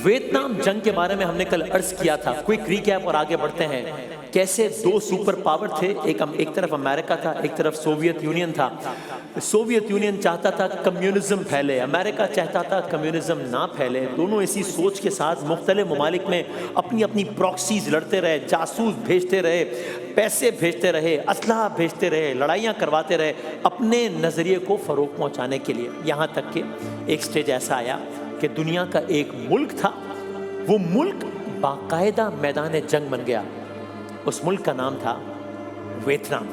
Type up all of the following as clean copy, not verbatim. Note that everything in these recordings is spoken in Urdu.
ویتنام جنگ کے بارے میں ہم نے کل عرض کیا تھا، کوئک ریکیپ اور آگے بڑھتے ہیں. کیسے دو سپر پاور تھے، ایک طرف امریکہ تھا، ایک طرف سوویت یونین تھا. سوویت یونین چاہتا تھا کمیونزم پھیلے، امریکہ چاہتا تھا کمیونزم نہ پھیلے. دونوں اسی سوچ کے ساتھ مختلف ممالک میں اپنی اپنی پراکسیز لڑتے رہے، جاسوس بھیجتے رہے، پیسے بھیجتے رہے، اسلحہ بھیجتے رہے، لڑائیاں کرواتے رہے اپنے نظریے کو فروغ پہنچانے کے لیے. یہاں تک کہ ایک سٹیج ایسا آیا کہ دنیا کا ایک ملک تھا، وہ ملک باقاعدہ میدان جنگ بن گیا. اس ملک کا نام تھا ویتنام.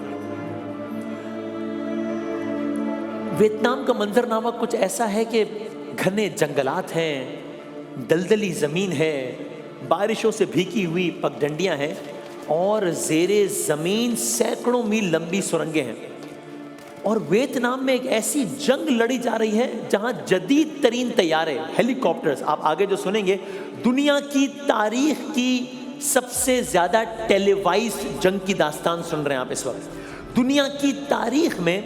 ویتنام کا منظرنامہ کچھ ایسا ہے کہ گھنے جنگلات ہیں، دلدلی زمین ہے، بارشوں سے بھیگی ہوئی پگڈنڈیاں ہیں اور زیر زمین سینکڑوں میل لمبی سرنگیں ہیں. اور ویتنام میں ایک ایسی جنگ لڑی جا رہی ہے جہاں جدید ترین طیارے، ہیلی کاپٹرز، آپ آگے جو سنیں گے، دنیا کی تاریخ کی سب سے زیادہ ٹیلی وائزڈ جنگ کی داستان سن رہے ہیں آپ اس وقت. دنیا کی تاریخ میں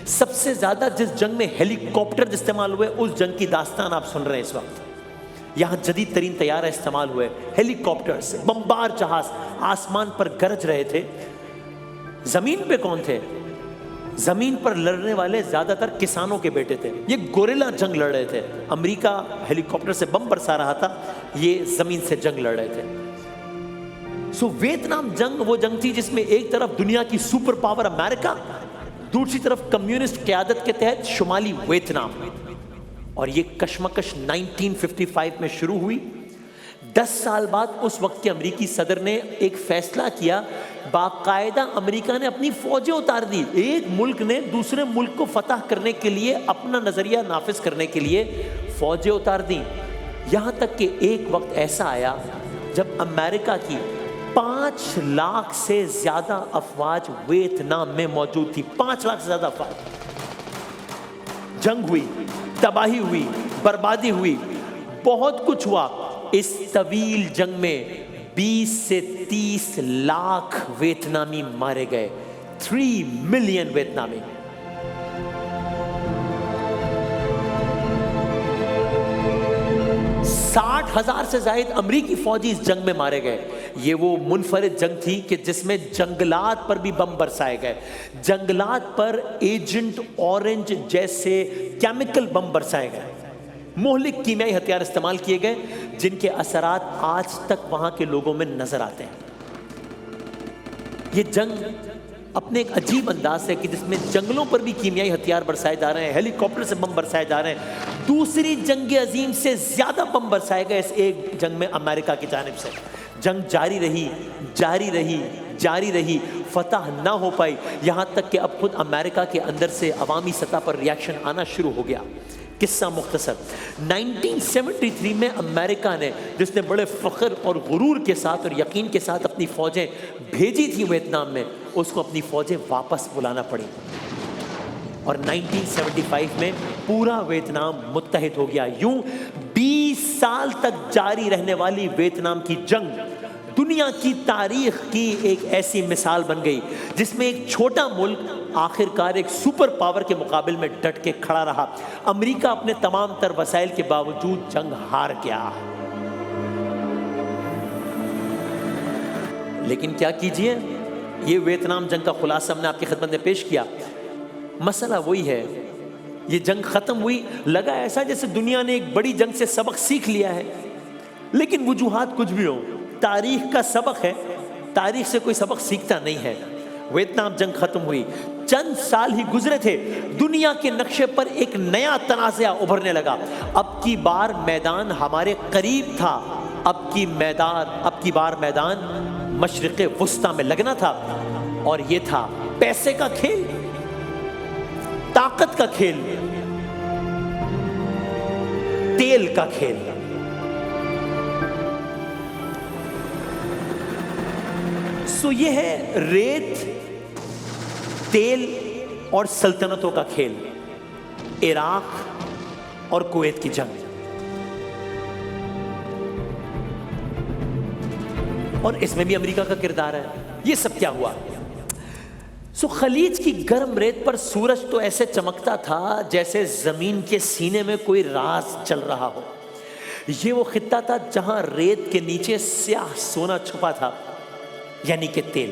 سب سے زیادہ جس جنگ میں ہیلی کاپٹر استعمال ہوئے اس جنگ کی داستان آپ سن رہے ہیں اس وقت. یہاں جدید ترین طیارے استعمال ہوئے، ہیلی کاپٹرز، بمبار جہاز آسمان پر گرج رہے تھے. زمین پہ کون تھے؟ زمین پر لڑنے والے زیادہ تر کسانوں کے بیٹے تھے. یہ گوریلا جنگ لڑ رہے تھے. امریکہ ہیلی کاپٹر سے بم برسا رہا تھا، یہ زمین سے جنگ لڑ رہے تھے. ویتنام جنگ وہ جنگ تھی جس میں ایک طرف دنیا کی سپر پاور امریکہ، دوسری طرف کمیونسٹ قیادت کے تحت شمالی ویتنام. اور یہ کشمکش 1955 میں شروع ہوئی. 10 سال بعد اس وقت کے امریکی صدر نے ایک فیصلہ کیا، باقاعدہ امریکہ نے اپنی فوجیں اتار دی. ایک ملک نے دوسرے ملک کو فتح کرنے کے لیے، اپنا نظریہ نافذ کرنے کے لیے فوجیں اتار دیں. یہاں تک کہ ایک وقت ایسا آیا جب امریکہ کی 5 لاکھ سے زیادہ افواج ویتنام میں موجود تھی. 5 لاکھ سے زیادہ افواج. جنگ ہوئی، تباہی ہوئی، بربادی ہوئی، بہت کچھ ہوا. اس طویل جنگ میں 20 سے 30 لاکھ ویتنامی مارے گئے. 3 ملین ویتنامی. ساٹھ ہزار سے زائد امریکی فوجی اس جنگ میں مارے گئے. یہ وہ منفرد جنگ تھی کہ جس میں جنگلات پر بھی بم برسائے گئے. جنگلات پر ایجنٹ اورنج جیسے کیمیکل بم برسائے گئے، مہلک کیمیائی ہتھیار استعمال کیے گئے جن کے اثرات آج تک وہاں کے لوگوں میں نظر آتے ہیں. یہ جنگ اپنے ایک عجیب انداز ہے کہ جس میں جنگلوں پر بھی کیمیائی ہتھیار برسائے جا رہے ہیں، ہیلی کاپٹر سے بم برسائے جا رہے ہیں. دوسری جنگ عظیم سے زیادہ بم برسائے گئے اس ایک جنگ میں امریکہ کی جانب سے. جنگ جاری رہی، جاری رہی، جاری رہی، فتح نہ ہو پائی. یہاں تک کہ اب خود امریکہ کے اندر سے عوامی سطح پر ریاکشن آنا شروع ہو گیا. قصہ مختصر، 1973 میں امریکہ نے، جس نے بڑے فخر اور غرور کے ساتھ اور یقین کے ساتھ اپنی فوجیں بھیجی تھی ویتنام میں، اس کو اپنی فوجیں واپس بلانا پڑی. اور 1975 میں پورا ویتنام متحد ہو گیا. یوں 20 سال تک جاری رہنے والی ویتنام کی جنگ دنیا کی تاریخ کی ایک ایسی مثال بن گئی جس میں ایک چھوٹا ملک آخرکار ایک سپر پاور کے مقابل میں ڈٹ کے کھڑا رہا. امریکہ اپنے تمام تر وسائل کے باوجود جنگ ہار گیا. لیکن کیا کیجئے، یہ ویتنام جنگ کا خلاصہ ہم نے آپ کی خدمت میں پیش کیا. مسئلہ وہی ہے، یہ جنگ ختم ہوئی، لگا ایسا جیسے دنیا نے ایک بڑی جنگ سے سبق سیکھ لیا ہے. لیکن وجوہات کچھ بھی ہوں، تاریخ کا سبق ہے، تاریخ سے کوئی سبق سیکھتا نہیں ہے. ویتنام جنگ ختم ہوئی، چند سال ہی گزرے تھے، دنیا کے نقشے پر ایک نیا تنازع ابھرنے لگا. اب کی بار میدان ہمارے قریب تھا. اب کی بار میدان مشرق وسطی میں لگنا تھا. اور یہ تھا پیسے کا کھیل، طاقت کا کھیل، تیل کا کھیل. سو یہ ہے ریت، تیل اور سلطنتوں کا کھیل، عراق اور کویت کی جنگ. اور اس میں بھی امریکہ کا کردار ہے. یہ سب کیا ہوا؟ خلیج کی گرم ریت پر سورج تو ایسے چمکتا تھا جیسے زمین کے سینے میں کوئی راز چل رہا ہو. یہ وہ خطہ تھا جہاں ریت کے نیچے سیاہ سونا چھپا تھا، یعنی کہ تیل۔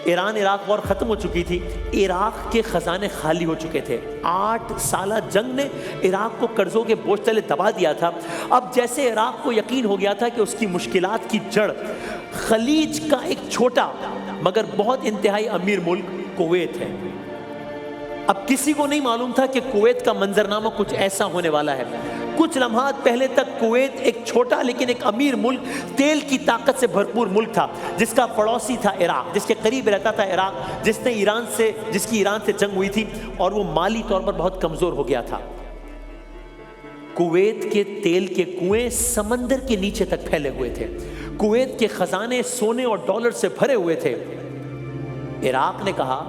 ایران عراق وار ختم ہو چکی تھی، عراق کے خزانے خالی ہو چکے تھے۔ 8 سالہ جنگ نے عراق کو قرضوں کے بوجھ تلے دبا دیا تھا۔ اب جیسے عراق کو یقین ہو گیا تھا کہ اس کی مشکلات کی جڑ خلیج کا ایک چھوٹا مگر بہت انتہائی امیر ملک کویت ہے۔ اب کسی کو نہیں معلوم تھا کہ کویت کا منظرنامہ کچھ ایسا ہونے والا ہے۔ کچھ لمحات پہلے تک کویت ایک چھوٹا لیکن ایک امیر ملک، تیل کی طاقت سے بھرپور ملک تھا، جس کا پڑوسی تھا عراق، جس کے قریب رہتا تھا عراق، جس کی ایران سے جنگ ہوئی تھی اور وہ مالی طور پر بہت کمزور ہو گیا تھا۔ کویت کے تیل کے کنویں سمندر کے نیچے تک پھیلے ہوئے تھے، کویت کے خزانے سونے اور ڈالر سے بھرے ہوئے تھے۔ عراق نے کہا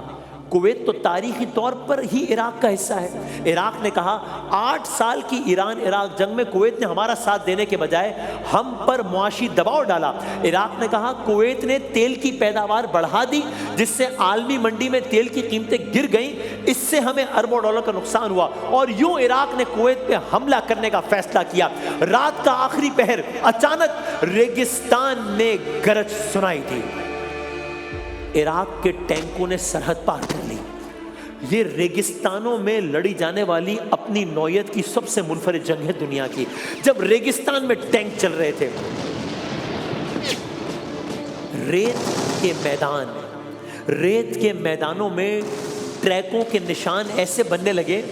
کویت تو تاریخی طور پر ہی عراق کا حصہ ہے۔ عراق نے کہا 8 سال کی ایران عراق جنگ میں کویت نے ہمارا ساتھ دینے کے بجائے ہم پر معاشی دباؤ ڈالا۔ عراق نے کہا کویت نے تیل کی پیداوار بڑھا دی، جس سے عالمی منڈی میں تیل کی قیمتیں گر گئیں، اس سے ہمیں اربوں ڈالر کا نقصان ہوا، اور یوں عراق نے کویت پہ حملہ کرنے کا فیصلہ کیا۔ رات کا آخری پہر اچانک ریگستان میں گرج سنائی دی۔ عراق کے ٹینکوں نے سرحد پار کر لی۔ یہ ریگستانوں میں لڑی جانے والی اپنی نوعیت کی سب سے منفرد جنگ ہے دنیا کی۔ جب ریگستان میں ٹینک چل رہے تھے، ریت کے میدانوں میں ٹریکوں کے نشان ایسے بننے لگے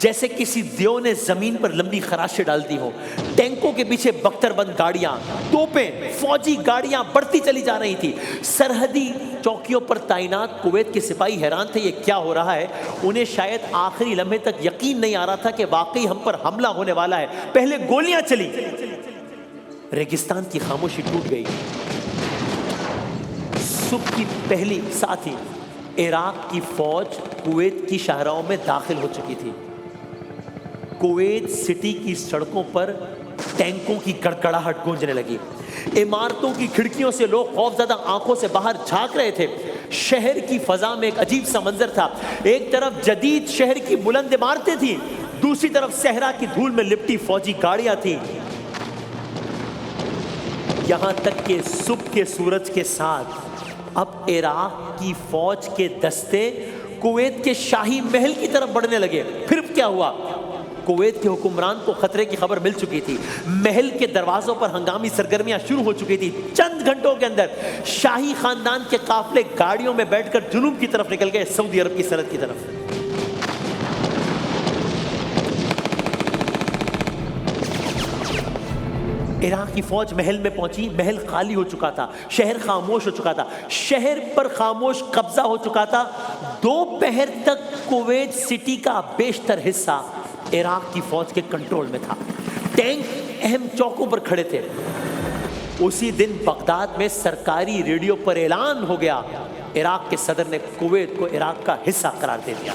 جیسے کسی دیو نے زمین پر لمبی خراشیں ڈال دی ہوں۔ ٹینکوں کے پیچھے بختر بند گاڑیاں، توپیں، فوجی گاڑیاں بڑھتی چلی جا رہی تھی۔ سرحدی چوکیوں پر تعینات کویت کے سپاہی حیران تھے، یہ کیا ہو رہا ہے؟ انہیں شاید آخری لمحے تک یقین نہیں آ رہا تھا کہ واقعی ہم پر حملہ ہونے والا ہے۔ پہلے گولیاں چلی، ریگستان کی خاموشی ٹوٹ گئی۔ صبح کی پہلی ساتھ ہی عراق کی فوج کویت کی شاہراہوں میں داخل ہو چکی تھی۔ کویت سٹی کی سڑکوں پر ٹینکوں کی کڑکڑاہٹ گونجنے لگی۔ عمارتوں کی کھڑکیوں سے لوگ خوفزدہ آنکھوں سے باہر جھانک رہے تھے۔ شہر کی فضا میں ایک عجیب سا منظر تھا۔ ایک طرف جدید شہر کی بلند عمارتیں تھیں، دوسری طرف صحرا کی دھول میں لپٹی فوجی گاڑیاں تھیں۔ یہاں تک کہ صبح کے سورج کے ساتھ اب عراق کی فوج کے دستے کویت کے شاہی محل کی طرف بڑھنے لگے۔ پھر کیا ہوا؟ کویت کے حکمران کو خطرے کی خبر مل چکی تھی۔ محل کے دروازوں پر ہنگامی سرگرمیاں شروع ہو چکی تھی۔ چند گھنٹوں کے اندر شاہی خاندان کے قافلے گاڑیوں میں بیٹھ کر جنوب کی طرف نکل گئے، سعودی عرب کی سرحد کی طرف۔ عراق کی فوج محل میں پہنچی۔ محل خالی ہو چکا تھا، شہر خاموش ہو چکا تھا، شہر پر خاموش قبضہ ہو چکا تھا۔ دوپہر تک کویت سٹی کا بیشتر حصہ عراق کی فوج کے کنٹرول میں تھا۔ ٹینک اہم چوکوں پر کھڑے تھے۔ اسی دن بغداد میں سرکاری ریڈیو پر اعلان ہو گیا، عراق کے صدر نے کویت کو عراق کا حصہ قرار دے دیا۔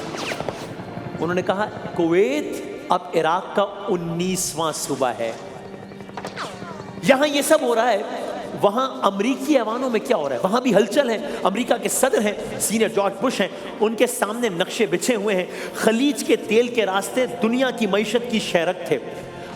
انہوں نے کہا کویت اب عراق کا 19واں صوبہ ہے۔ یہاں یہ سب ہو رہا ہے، وہاں امریکی ایوانوں میں کیا ہو رہا ہے؟ وہاں بھی ہلچل ہے۔ امریکہ کے صدر ہیں، سینئر جارج بش ہیں، ان کے سامنے نقشے بچھے ہوئے ہیں۔ خلیج کے تیل کے راستے دنیا کی معیشت کی شہرک تھے۔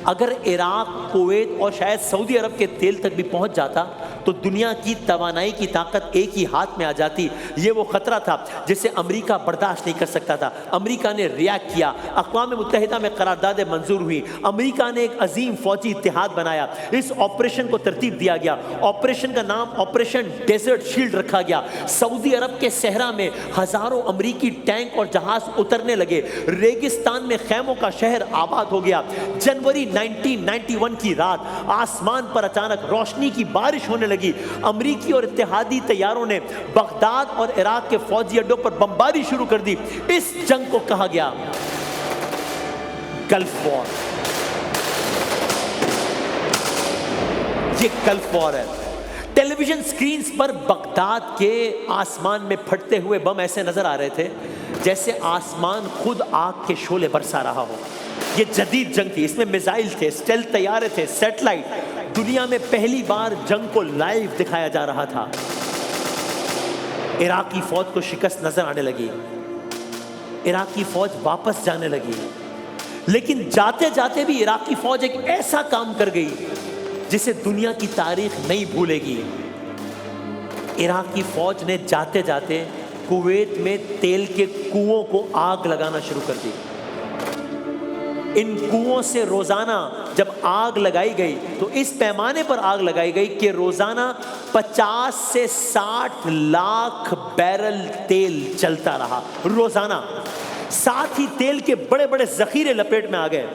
اگر عراق، کویت اور شاید سعودی عرب کے تیل تک بھی پہنچ جاتا تو دنیا کی توانائی کی طاقت ایک ہی ہاتھ میں آ جاتی۔ یہ وہ خطرہ تھا جسے امریکہ برداشت نہیں کر سکتا تھا۔ امریکہ نے ریاکٹ کیا، اقوام متحدہ میں قراردادیں منظور ہوئی، امریکہ نے ایک عظیم فوجی اتحاد بنایا۔ اس آپریشن کو ترتیب دیا گیا۔ آپریشن کا نام آپریشن ڈیزرٹ شیلڈ رکھا گیا۔ سعودی عرب کے صحرا میں ہزاروں امریکی ٹینک اور جہاز اترنے لگے۔ ریگستان میں خیموں کا شہر آباد ہو گیا۔ جنوری 1991 کی رات آسمان پر اچانک روشنی کی بارش ہونے لگی۔ امریکی اور اتحادی طیاروں نے بغداد اور عراق کے فوجی اڈوں پر بمباری شروع کر دی۔ اس جنگ کو کہا گیا گلف وار۔ یہ گلف وار ہے۔ ٹیلی ویژن سکرینز پر بغداد کے آسمان میں پھٹتے ہوئے بم ایسے نظر آ رہے تھے جیسے آسمان خود آگ کے شعلے برسا رہا ہو۔ یہ جدید جنگ تھی، اس میں میزائل تھے، اسٹیلتھ طیارے تھے، سیٹلائٹ۔ دنیا میں پہلی بار جنگ کو لائیو دکھایا جا رہا تھا۔ عراقی فوج کو شکست نظر آنے لگی، عراقی فوج واپس جانے لگی۔ لیکن جاتے جاتے بھی عراق کی فوج ایک ایسا کام کر گئی جسے دنیا کی تاریخ نہیں بھولے گی. عراق کی فوج نے جاتے جاتے کویت میں تیل کے کنووں کو آگ لگانا شروع کر دی. ان کنووں سے روزانہ جب آگ لگائی گئی تو اس پیمانے پر آگ لگائی گئی کہ روزانہ 50 سے 60 لاکھ بیرل تیل چلتا رہا روزانہ. ساتھ ہی تیل کے بڑے بڑے ذخیرے لپیٹ میں آ گئے.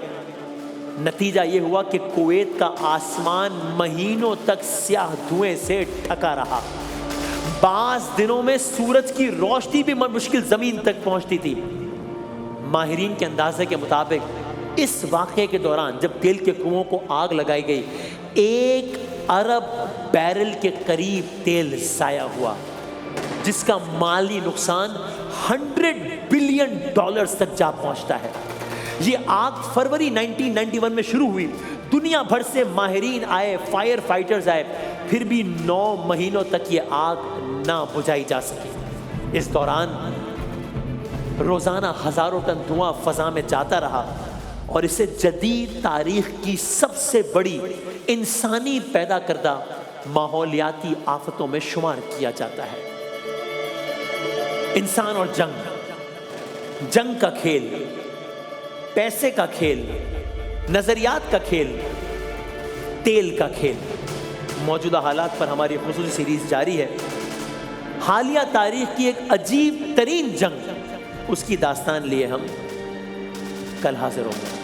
نتیجہ یہ ہوا کہ کویت کا آسمان مہینوں تک سیاہ دھوئیں سے ڈھکا رہا. بعض دنوں میں سورج کی روشنی بھی مشکل زمین تک پہنچتی تھی. ماہرین کے اندازے کے مطابق اس واقعے کے دوران جب تیل کے کنووں کو آگ لگائی گئی 1 ارب بیرل کے قریب تیل ضائع ہوا، جس کا مالی نقصان $100 بلین تک جا پہنچتا ہے. یہ آگ فروری 1991 میں شروع ہوئی. دنیا بھر سے ماہرین آئے، فائر فائٹرز آئے، پھر بھی 9 مہینوں تک یہ آگ نہ بجھائی جا سکی. اس دوران روزانہ ہزاروں ٹن دھواں فضا میں جاتا رہا اور اسے جدید تاریخ کی سب سے بڑی انسانی پیدا کردہ ماحولیاتی آفتوں میں شمار کیا جاتا ہے. انسان اور جنگ کا کھیل، پیسے کا کھیل، نظریات کا کھیل، تیل کا کھیل. موجودہ حالات پر ہماری خصوصی سیریز جاری ہے. حالیہ تاریخ کی ایک عجیب ترین جنگ، اس کی داستان لیے ہم کل حاضر ہوں گے.